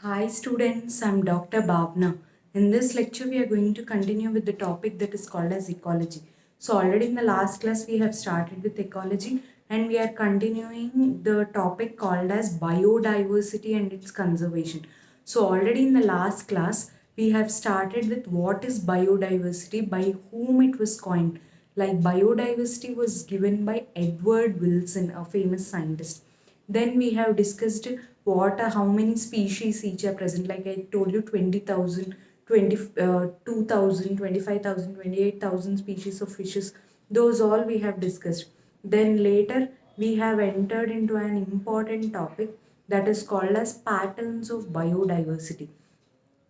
Hi students, I'm Dr. Bhavna. In this lecture, we are going to continue with the topic that is called as ecology. So already in the last class, we have started with ecology and we are continuing the topic called as biodiversity and its conservation. So already in the last class, we have started with what is biodiversity, by whom it was coined. Like biodiversity was given by Edward Wilson, a famous scientist. Then we have discussed what are how many species each are present. Like I told you, 20,000, 2,000, 25,000, 28,000 species of fishes. Those all we have discussed. Then later we have entered into an important topic that is called as patterns of biodiversity.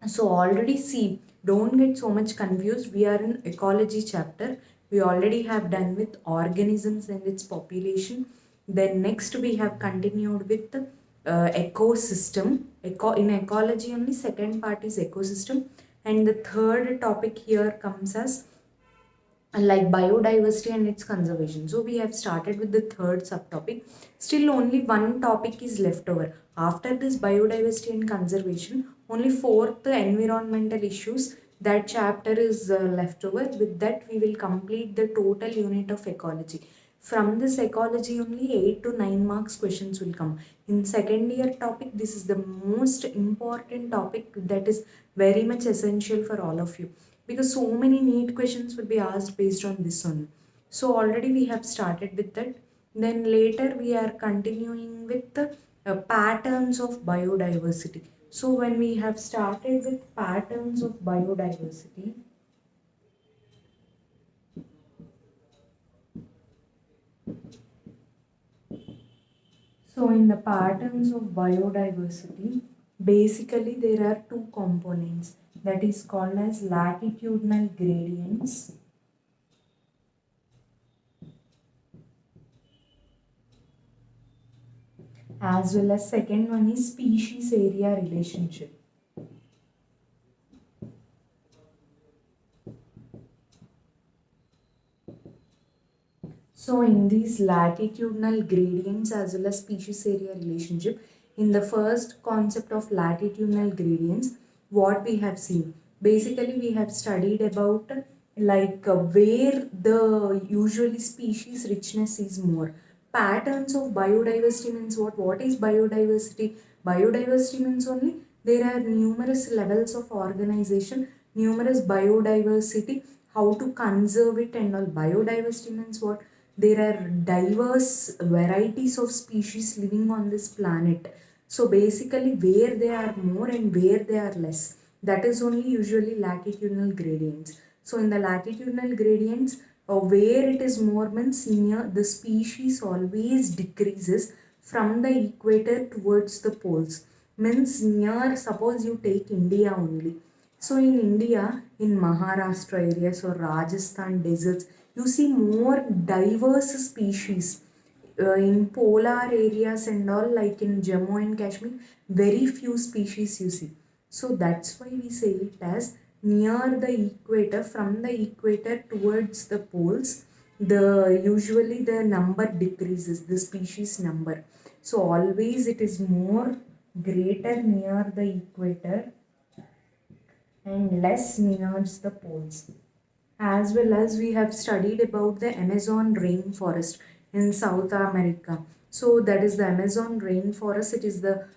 So already see, don't get so much confused. We are in ecology chapter. We already have done with organisms and its population. Then next we have continued with ecosystem. In ecology only second part is ecosystem. And the third topic here comes as like biodiversity and its conservation. So we have started with the third subtopic. Still only one topic is left over. After this biodiversity and conservation, only fourth environmental issues, that chapter is left over. With that we will complete the total unit of ecology. From this ecology only 8 to 9 marks questions will come. In second year topic, this is the most important topic that is very much essential for all of you, because so many NEET questions will be asked based on this one. So already we have started with that. Then later we are continuing with the patterns of biodiversity. So when we have started with patterns of biodiversity, so in the patterns of biodiversity, basically there are two components, that is called as latitudinal gradients as well as second one is species area relationship. So in these latitudinal gradients as well as species area relationship, in the first concept of latitudinal gradients, what we have seen, basically we have studied about where the usually species richness is more. Patterns of biodiversity means what? What is biodiversity? Biodiversity means only there are numerous levels of organization, numerous biodiversity, how to conserve it and all. Biodiversity means what? There are diverse varieties of species living on this planet. So basically where they are more and where they are less, that is only usually latitudinal gradients. So in the latitudinal gradients, where it is more means near the species always decreases from the equator towards the poles. Means near, suppose you take India only. So in India, in Maharashtra areas or Rajasthan deserts, you see more diverse species. In polar areas and all, like in Jammu and Kashmir, very few species you see. So that's why we say it as near the equator, from the equator towards the poles, the usually the number decreases, the species number. So always it is more greater near the equator and less near the poles. As well as we have studied about the Amazon rainforest in South America. So that is the Amazon rainforest. It is the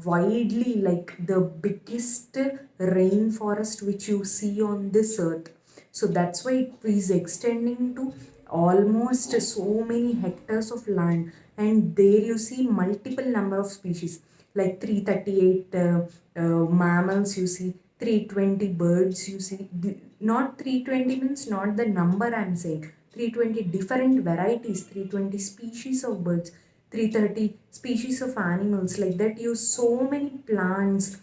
widely, like the biggest rainforest which you see on this earth. So that's why it is extending to almost so many hectares of land, and there you see multiple number of species, like 338 mammals you see, 320 birds you see. Not 320 means not the number I'm saying, 320 different varieties, 320 species of birds, 330 species of animals, like that. You so many plants.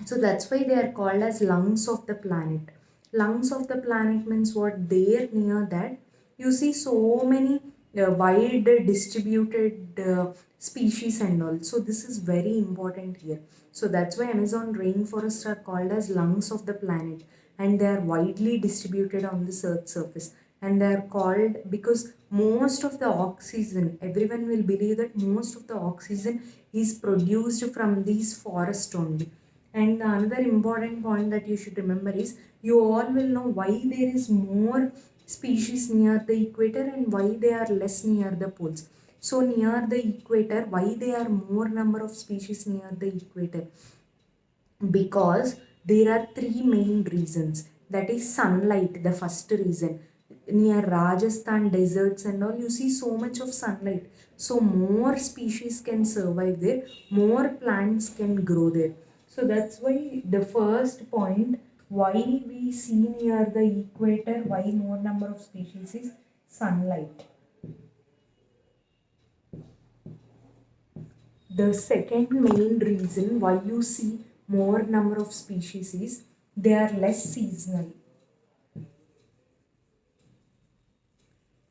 So that's why they are called as lungs of the planet. Lungs of the planet means what? There near that you see so many wide distributed species and all. So this is very important here. So that's why Amazon rainforests are called as lungs of the planet, and they are widely distributed on this earth surface. and they are called because most of the oxygen, everyone will believe that most of the oxygen is produced from these forests only. And the another important point that you should remember is you all will know why there is more species near the equator and why they are less near the poles. So near the equator, why there are more number of species near the equator? Because there are three main reasons. That is sunlight, the first reason. Near Rajasthan deserts and all, you see so much of sunlight. So more species can survive there, more plants can grow there. So that's why the first point, why we see near the equator, why more number of species is sunlight. The second main reason why you see more number of species is they are less seasonal.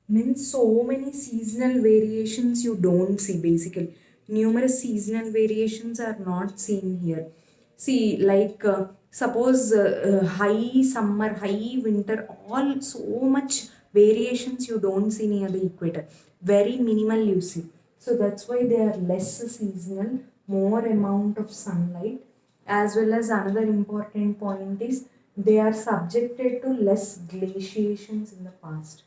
Means so many seasonal variations you don't see basically. Numerous seasonal variations are not seen here. See, like suppose high summer, high winter, all so much variations you don't see near the equator. Very minimal you see. So that's why they are less seasonal, more amount of sunlight. As well as another important point is they are subjected to less glaciations in the past.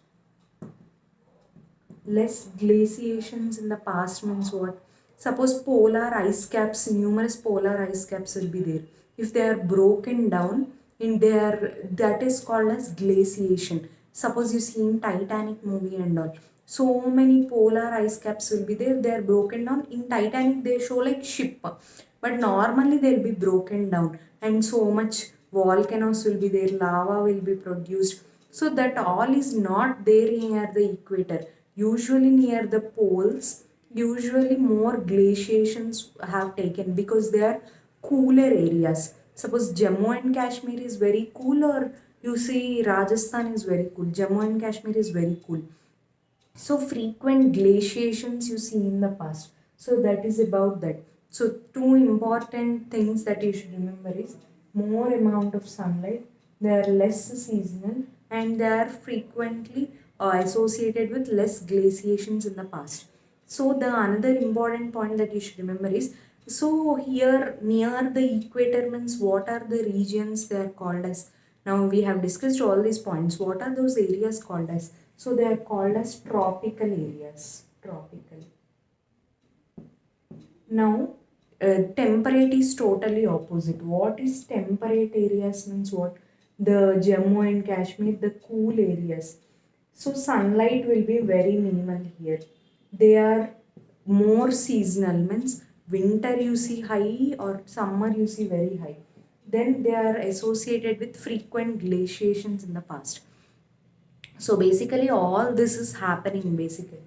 Less glaciations in the past means what? Suppose polar ice caps, numerous polar ice caps will be there. If they are broken down in their, that is called as glaciation. Suppose you see in Titanic movie and all. So many polar ice caps will be there. They are broken down. In Titanic, they show like ship, but normally they'll be broken down, and so much volcanoes will be there. Lava will be produced. So that all is not there near the equator. Usually near the poles, usually more glaciations have taken because they are cooler areas. Suppose Jammu and Kashmir is very cool, or you see Rajasthan is very cool. Jammu and Kashmir is very cool. So frequent glaciations you see in the past. So that is about that. So two important things that you should remember is more amount of sunlight, they are less seasonal, and they are frequently associated with less glaciations in the past. So the another important point that you should remember is, so here near the equator means what are the regions they are called as? Now we have discussed all these points. What are those areas called as? So they are called as tropical areas. Tropical. Now, temperate is totally opposite. What is temperate areas means what? The Jammu and Kashmir, the cool areas. So sunlight will be very minimal here. They are more seasonal means winter you see high or summer you see very high. Then they are associated with frequent glaciations in the past. So basically all this is happening basically.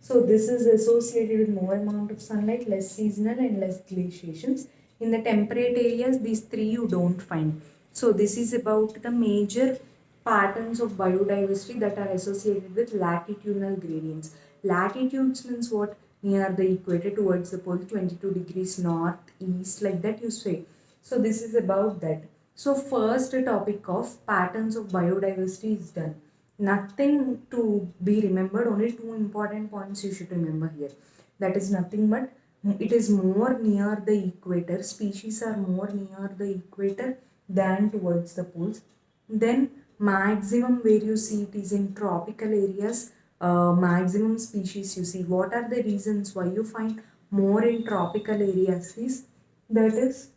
So this is associated with more amount of sunlight, less seasonal and less glaciations. In the temperate areas, these three you don't find. So this is about the major patterns of biodiversity that are associated with latitudinal gradients. Latitudes means what? Near the equator towards the pole, 22 degrees north, east, like that you say. So this is about that. So first topic of patterns of biodiversity is done. Nothing to be remembered, only two important points you should remember here. That is nothing but it is more near the equator. Species are more near the equator than towards the poles. Then maximum where you see it is in tropical areas. Maximum species you see. What are the reasons why you find more in tropical areas is that is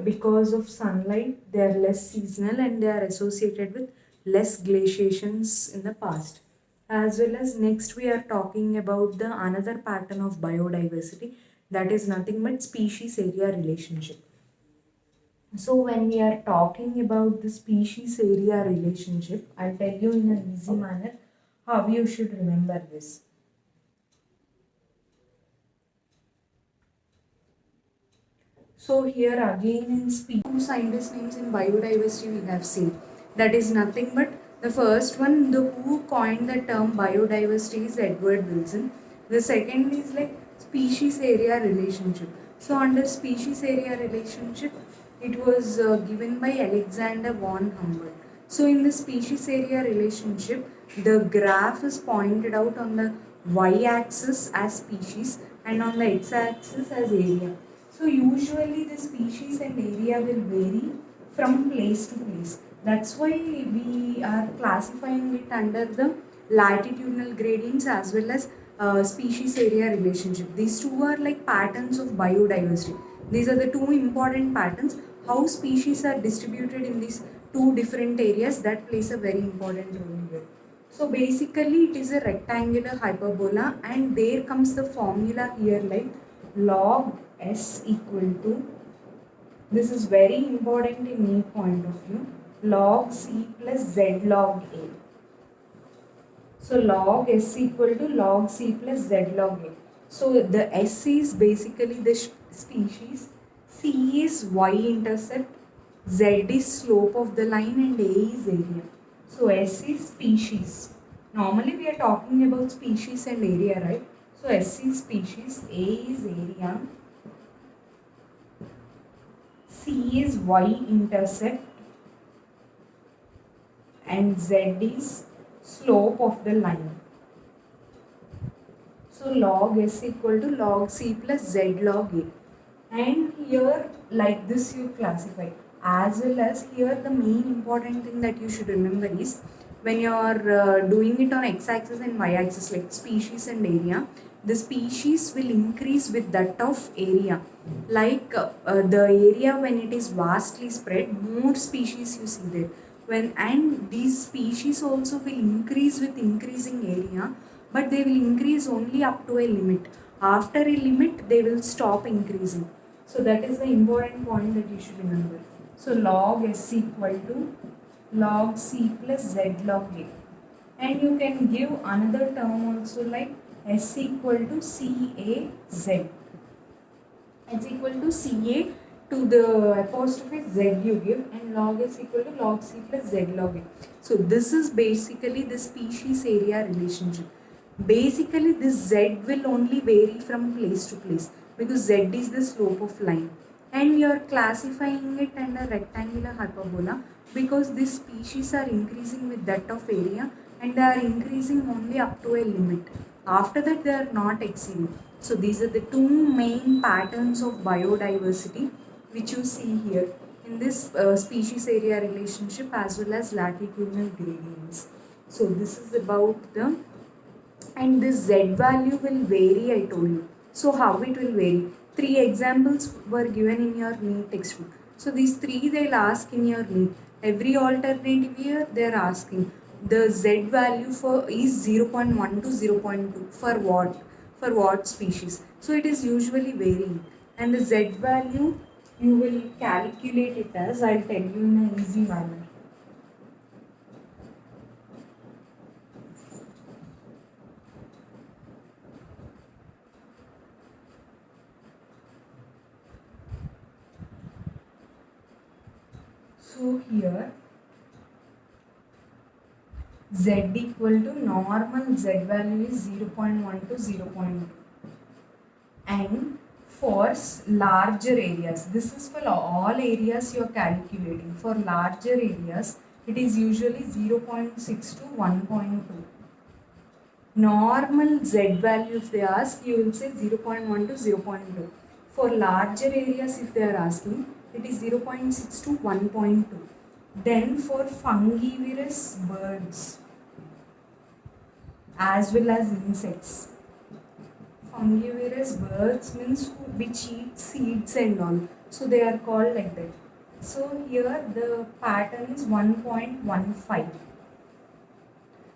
because of sunlight, they are less seasonal and they are associated with less glaciations in the past. As well as next we are talking about the another pattern of biodiversity, that is nothing but species area relationship. So when we are talking about the species area relationship, I'll tell you in an easy manner how you should remember this. So here again in two scientist names in biodiversity we have seen. That is nothing but the first one, the who coined the term biodiversity is Edward Wilson. The second is like species area relationship. So under species area relationship, it was given by Alexander von Humboldt. So in the species area relationship, the graph is pointed out on the y-axis as species and on the x-axis as area. So usually the species and area will vary from place to place. That's why we are classifying it under the latitudinal gradients as well as species area relationship. These two are like patterns of biodiversity. These are the two important patterns. How species are distributed in these two different areas, that plays a very important role here. So basically it is a rectangular hyperbola, and there comes the formula here like log s equal to, this is very important in any point of view, log c plus z log a. So log s equal to log c plus z log a. So the s is basically the species, c is y-intercept, z is slope of the line, and a is area. So s is species. Normally we are talking about species and area, right? So s is species, a is area, c is y-intercept, and z is slope of the line. So log s equal to log c plus z log a. And here like this you classify. As well as here the main important thing that you should remember is when you are doing it on x-axis and y-axis like species and area, the species will increase with that of area. Like the area when it is vastly spread, more species you see there. And these species also will increase with increasing area, but they will increase only up to a limit. After a limit, they will stop increasing. So that is the important point that you should remember. So log s equal to log c plus z log a. And you can give another term also like s equal to CAZ. S equal to CA to the apostrophe z you give, and log s equal to log c plus z log a. So this is basically the species area relationship. Basically this z will only vary from place to place because z is the slope of line, and you are classifying it under rectangular hyperbola because these species are increasing with that of area, and they are increasing only up to a limit. After that they are not exceeding. So these are the two main patterns of biodiversity which you see here in this species area relationship as well as latitudinal gradients. So this is about the, and this z value will vary, I told you. So how it will vary? Three examples were given in your NEET textbook. So these three they'll ask in your NEET. Every alternative year they're asking the z value for is 0.1 to 0.2 for what? For what species? So it is usually varying. And the z value you will calculate it as, I'll tell you in an easy manner. So here z equal to normal z value is 0.1 to 0.2, and for larger areas, this is for all areas you are calculating. For larger areas it is usually 0.6 to 1.2. Normal z value if they ask, you will say 0.1 to 0.2. For larger areas if they are asking, it is 0.6 to 1.2. Then for fungivorous birds as well as insects. Fungivorous birds means which eat seeds and all. So they are called like that. So here the pattern is 1.15.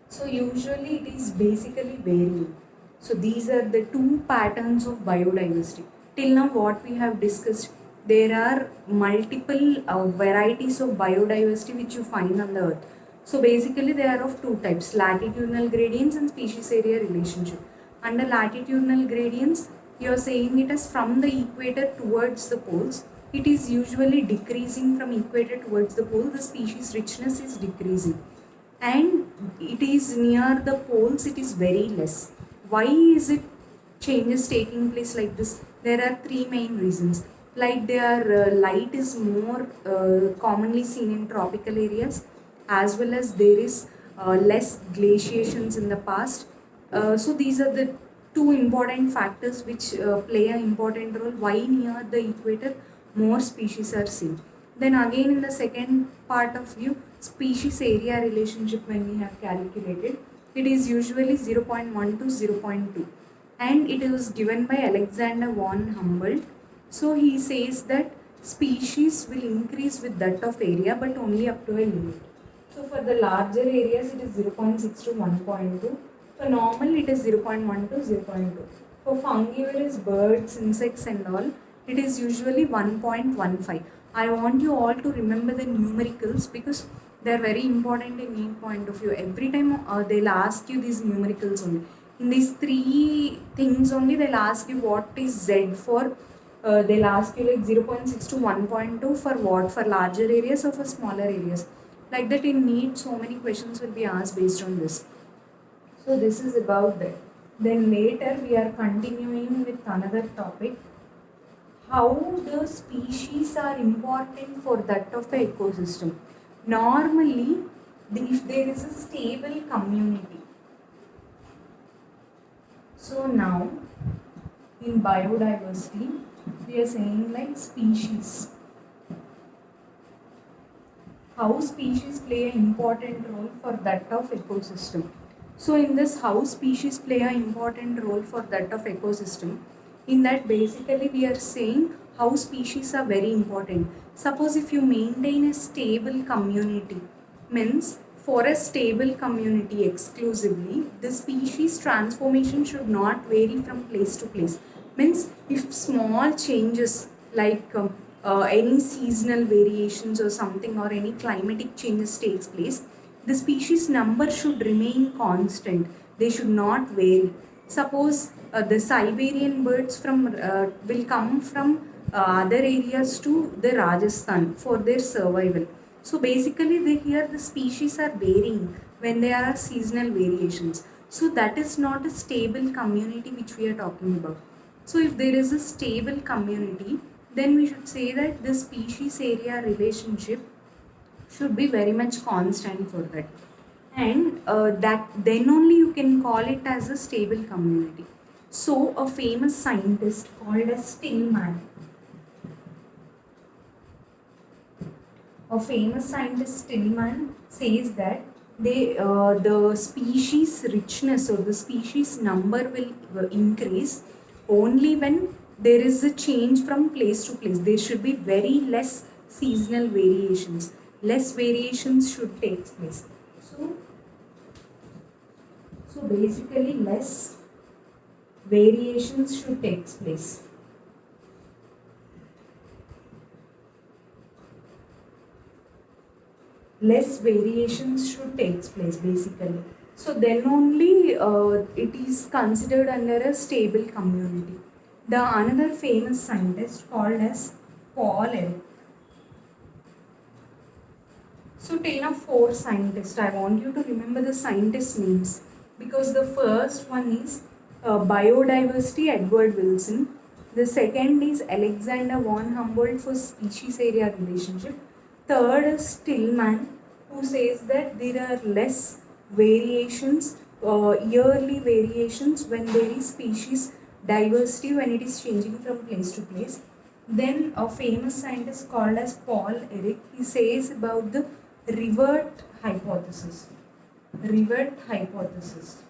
So usually it is basically varying. So these are the two patterns of biodiversity. Till now what we have discussed, there are multiple varieties of biodiversity which you find on the earth. So basically they are of two types, latitudinal gradients and species area relationship. Under latitudinal gradients, you are saying it as from the equator towards the poles. It is usually decreasing from equator towards the pole. The species richness is decreasing. And it is near the poles, it is very less. Why is it changes taking place like this? There are three main reasons. Like their light is more commonly seen in tropical areas, as well as there is less glaciations in the past. So these are the two important factors which play an important role why near the equator more species are seen. Then again in the second part of view, species area relationship when we have calculated, it is usually 0.1 to 0.2 and it was given by Alexander von Humboldt. So he says that species will increase with that of area but only up to a limit. So for the larger areas it is 0.6 to 1.2. For normal it is 0.1 to 0.2. For fungivorous birds, insects and all, it is usually 1.15. I want you all to remember the numericals because they are very important in any point of view. Every time they'll ask you these numericals only. In these three things only they'll ask you what is Z for. They'll ask you like 0.6 to 1.2 for what? For larger areas or for smaller areas. Like that in NEET so many questions will be asked based on this. So this is about that. Then later we are continuing with another topic. How the species are important for that of the ecosystem. Normally, if there is a stable community. So now in biodiversity, we are saying like species. How species play an important role for that of ecosystem. So in this how species play an important role for that of ecosystem, in that basically we are saying how species are very important. Suppose if you maintain a stable community, means for a stable community exclusively, the species transformation should not vary from place to place. Means if small changes like any seasonal variations or something or any climatic changes takes place, the species number should remain constant. They should not vary. Suppose the Siberian birds will come from other areas to the Rajasthan for their survival. So basically, here the species are varying when there are seasonal variations. So that is not a stable community which we are talking about. So if there is a stable community, then we should say that the species area relationship should be very much constant for that. And that then only you can call it as a stable community. So a famous scientist called as Stillman, says that the species richness or the species number will increase only when there is a change from place to place. There should be very less seasonal variations. Less variations should take place. So basically less variations should take place. Less variations should take place basically. So then only it is considered under a stable community. The another famous scientist called as Paul Ehrlich. So till now 4 scientists. I want you to remember the scientist names because the first one is biodiversity Edward Wilson. The second is Alexander von Humboldt for species area relationship. Third is Stillman, who says that there are less variations, yearly variations when there is species diversity when it is changing from place to place. Then a famous scientist called as Paul Ehrlich, he says about the revert hypothesis. Revert hypothesis.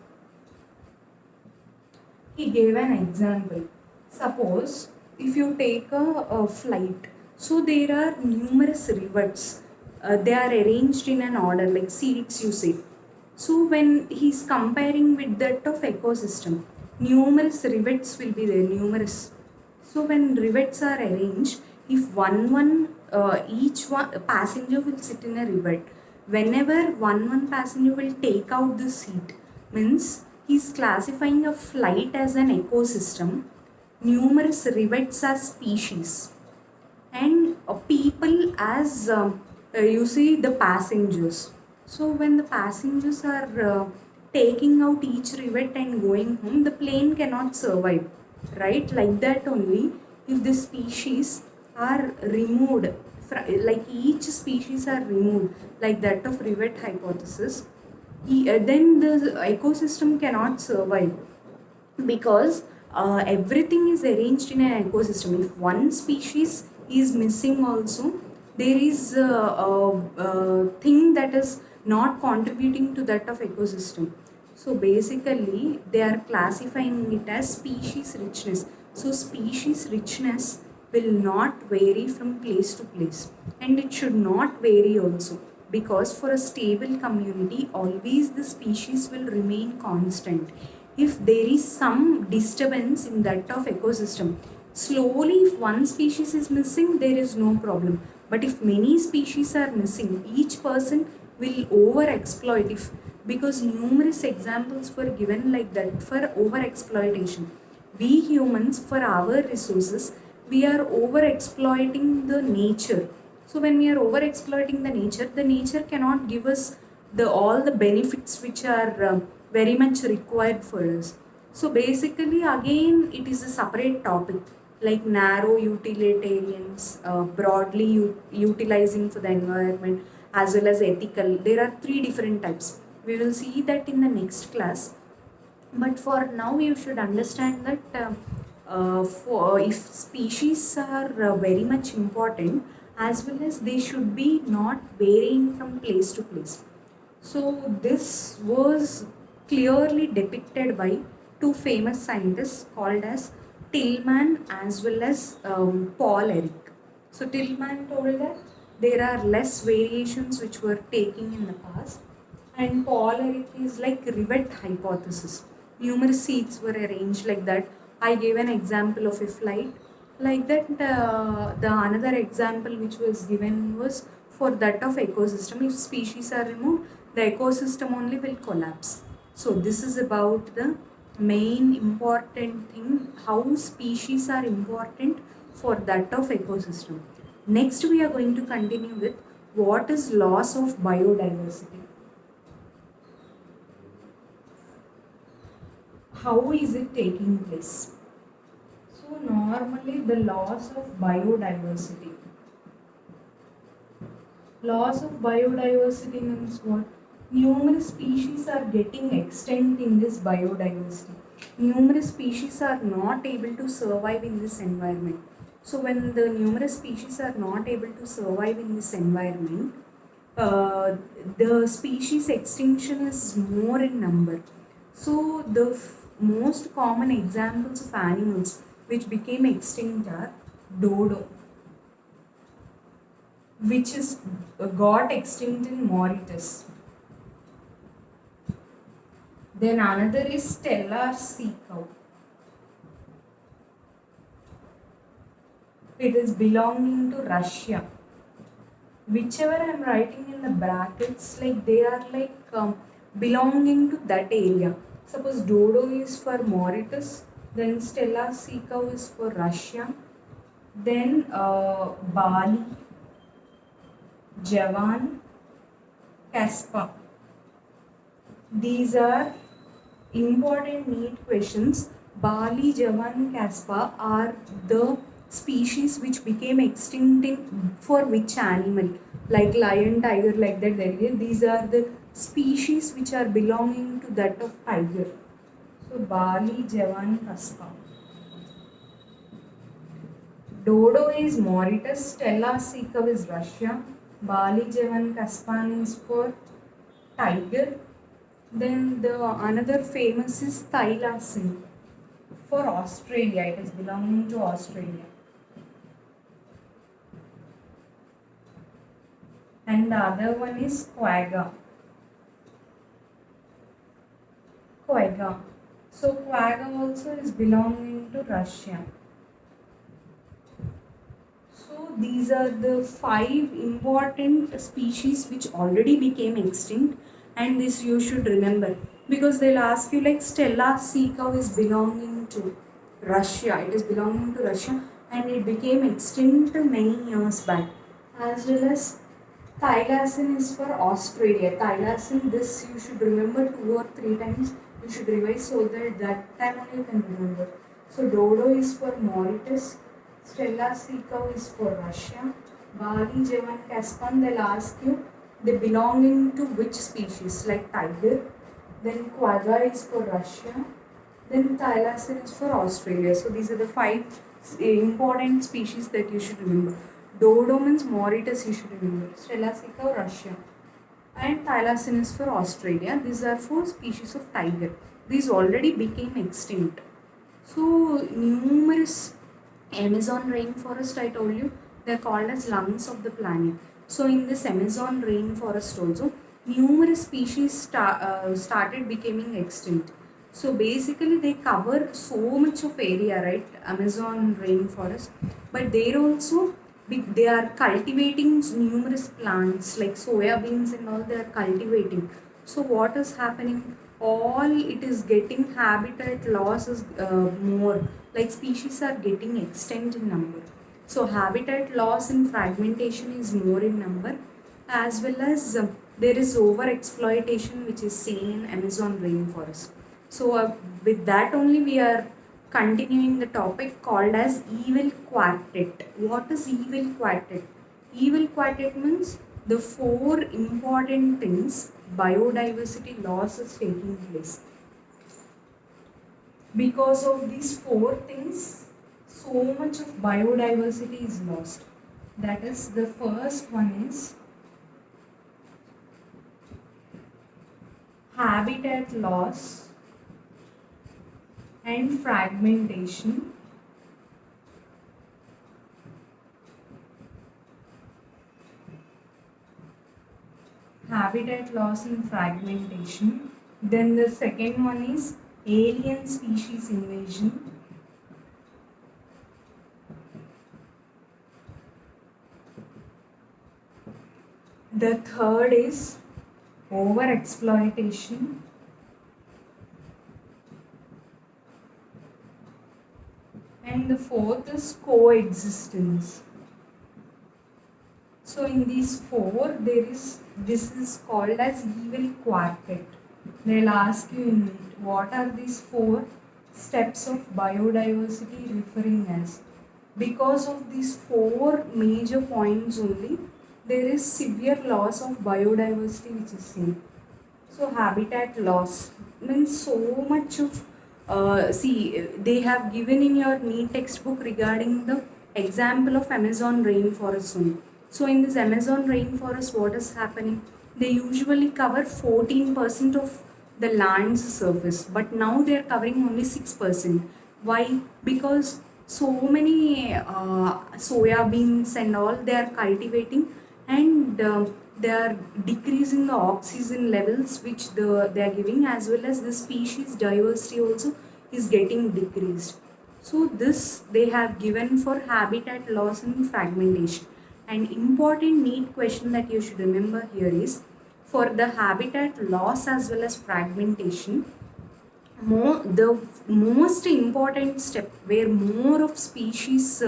He gave an example. Suppose if you take a flight, so there are numerous rivets. They are arranged in an order like seats you say. So when he's comparing with that of ecosystem, numerous rivets will be there, numerous. So when rivets are arranged, if each one passenger will sit in a rivet, whenever one passenger will take out the seat, means he's classifying a flight as an ecosystem, numerous rivets as species, and people as you see the passengers. So when the passengers are taking out each rivet and going home, the plane cannot survive, right? Like that only, if the species are removed like each species are removed, like that of rivet hypothesis, then the ecosystem cannot survive, because everything is arranged in an ecosystem. If one species is missing also, there is a thing that is not contributing to that of ecosystem. So basically they are classifying it as species richness. So species richness will not vary from place to place, and it should not vary also, because for a stable community always the species will remain constant. If there is some disturbance in that of ecosystem, slowly if one species is missing, there is no problem. But if many species are missing, each person will over exploit. If Because numerous examples were given like that for over exploitation. We humans, for our resources, we are over exploiting the nature. So when we are over exploiting the nature cannot give us the all the benefits which are very much required for us. So basically again it is a separate topic, like narrow utilitarians, broadly utilizing for the environment, as well as ethical. There are three different types. We will see that in the next class. But for now you should understand that for if species are very much important, as well as they should be not varying from place to place. So this was clearly depicted by two famous scientists called as Tillman as well as Paul Ehrlich. So Tillman told that there are less variations which were taking in the past, and Paul Ehrlich is like rivet hypothesis. Numerous seeds were arranged like that. I gave an example of a flight. Like that, the another example which was given was for that of ecosystem. If species are removed, the ecosystem only will collapse. So this is about the main important thing, how species are important for that of ecosystem. Next we are going to continue with what is loss of biodiversity. How is it taking place? So normally the loss of biodiversity. Loss of biodiversity means what? Numerous species are getting extinct in this biodiversity. Numerous species are not able to survive in this environment. So when the numerous species are not able to survive in this environment, the species extinction is more in number. So the most common examples of animals which became extinct are dodo, which is got extinct in Mauritius. Then another is stellar sea cow. It is belonging to Russia. Whichever I am writing in the brackets, like they are like belonging to that area. Suppose dodo is for Mauritius, then stellar sea cow is for Russia, then Bali, Javan, Caspa. These are important NEET questions. Bali, Javan, Caspa are the species which became extinct in for which animal? Like lion, tiger, like that. These are the species which are belonging to that of tiger. So Bali, Javan, Caspa. Dodo is Mauritius, Stella sea cow is Russia, Bali, Javan, Caspan is for tiger. Then the another famous is Thylacine for Australia. It is belonging to Australia. And the other one is quagga. Quagga. So quagga also is belonging to Russia. So these are the 5 important species which already became extinct, and this you should remember, because they'll ask you like Stella sea cow is belonging to Russia. It is belonging to Russia and it became extinct many years back. As well as Thylacine is for Australia. Thylacine, this you should remember 2 or 3 times. You should revise so that time only you can remember. So dodo is for Mauritius, Stella sea cow is for Russia, Bali, Javan, Caspon, they'll ask you they belonging to which species, like tiger. Then quagga is for Russia. Then thylacine is for Australia. So these are the five important species that you should remember. Dodomenes moritus you should remember. Stellasica, Russia. And thylacine is for Australia. These are four species of tiger. These already became extinct. So numerous Amazon rainforest, I told you, they are called as lungs of the planet. So in this Amazon rainforest also, numerous species started becoming extinct. So basically they cover so much of area, right? Amazon rainforest. But there also they are cultivating numerous plants like soya beans and all they are cultivating. So what is happening? All it is getting habitat loss is more, like species are getting extinct in number. So habitat loss and fragmentation is more in number, as well as there is over exploitation which is seen in Amazon rainforest. So with that only we are continuing the topic called as evil quartet. What is evil quartet? Evil quartet means the four important things biodiversity loss is taking place. Because of these four things, so much of biodiversity is lost. That is, the first one is habitat loss and fragmentation. Habitat loss and fragmentation. Then the second one is alien species invasion. The third is overexploitation. And the fourth is coexistence. So in these four, this is called as evil quartet. They'll ask you in it, what are these four steps of biodiversity referring as? Because of these four major points only, there is severe loss of biodiversity which is seen. So habitat loss means so much of they have given in your NEET textbook regarding the example of Amazon rainforest only. So in this Amazon rainforest, what is happening? They usually cover 14% of the land's surface, but now they are covering only 6%. Why? Because so many soya beans and all they are cultivating, and they are decreasing the oxygen levels which they are giving, as well as the species diversity also is getting decreased. So this they have given for habitat loss and fragmentation. An important NEET question that you should remember here is, for the habitat loss as well as fragmentation, the most important step where more of species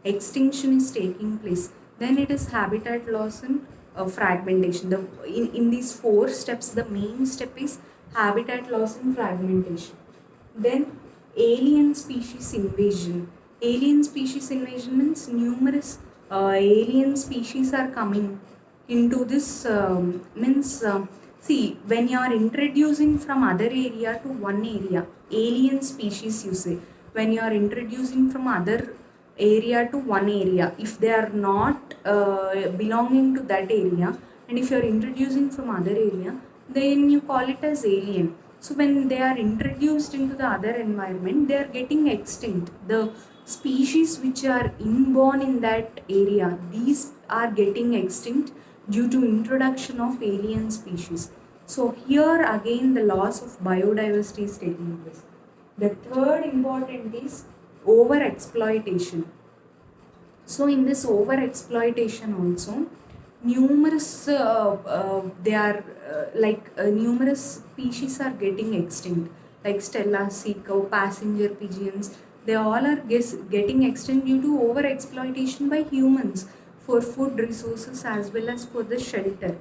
extinction is taking place, then it is habitat loss and fragmentation. In these four steps, the main step is habitat loss and fragmentation. Then alien species invasion. Alien species invasion means numerous alien species are coming into this means see, when you are introducing from other area to one area, alien species you say, when you are introducing from other area to one area, if they are not belonging to that area, and if you are introducing from other area, then you call it as alien. So when they are introduced into the other environment, they are getting extinct. The species which are inborn in that area, these are getting extinct due to introduction of alien species. So here again the loss of biodiversity is taking place. The third important is over exploitation. So in this over exploitation also, numerous they are numerous species are getting extinct, like Stella sea cow, passenger pigeons. They all are getting extinct due to over exploitation by humans for food resources as well as for the shelter.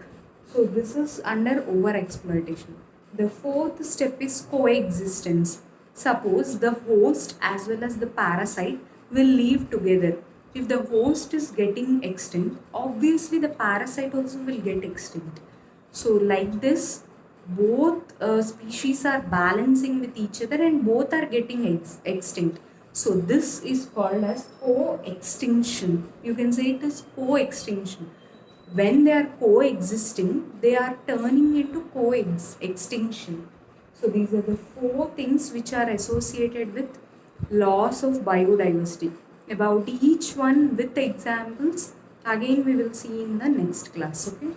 So this is under over exploitation. The fourth step is coexistence. Suppose the host as well as the parasite will live together. If the host is getting extinct, obviously the parasite also will get extinct. So like this, both species are balancing with each other and both are getting extinct. So this is called as co-extinction. You can say it is co-extinction. When they are coexisting, they are turning into co-extinction. So these are the four things which are associated with loss of biodiversity. About each one with examples, again we will see in the next class. Okay.